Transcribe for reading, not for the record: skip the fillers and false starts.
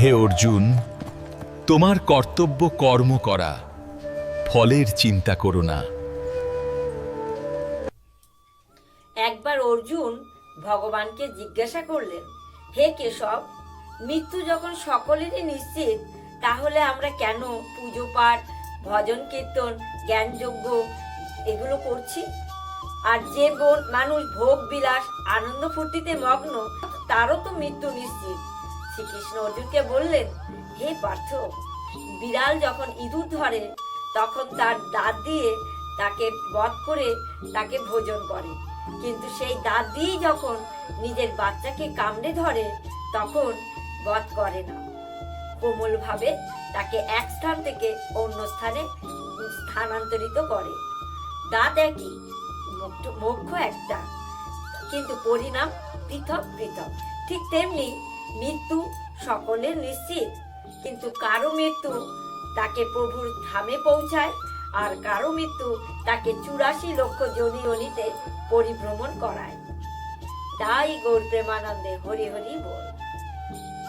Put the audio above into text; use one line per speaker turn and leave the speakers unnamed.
হে অর্জুন, তোমার কর্তব্য কর্ম করা, ফলের চিন্তা করো না।
একবার অর্জুন ভগবানকে জিজ্ঞাসা করলেন, হে কেশব, মৃত্যু যখন সকলেরই নিশ্চিত, তাহলে আমরা কেন পুজো পাঠ, ভজন কীর্তন, জ্ঞানযজ্ঞ এগুলো করছি? আর যে মানুষ ভোগ বিলাস আনন্দ ফুর্তিতে মগ্ন, তারও তো মৃত্যু নিশ্চিত। শ্রীকৃষ্ণ অর্জুনকে বললেন, হে পার্থ, বিড়াল যখন ইঁদুর ধরে তখন তার দাঁত দিয়ে তাকে বধ করে তাকে ভোজন করে, কিন্তু সেই দাঁত দিয়েই যখন নিজের বাচ্চাকে কামড়ে ধরে তখন বধ করে না, কোমল ভাবে তাকে এক স্থান থেকে অন্য স্থানে স্থানান্তরিত করে। দাঁত একই, মোক্ষ একটা, কিন্তু পরিণাম পৃথক পৃথক। ঠিক তেমনি মৃত্যু সকলের নিশ্চিত, কিন্তু কারো মৃত্যু তাকে প্রভুর ধামে পৌঁছায়, আর কারো মৃত্যু তাকে 84 লক্ষ যোনিতে পরিভ্রমণ করায়। তাই গৌর প্রেমানন্দে হরি হরি বল।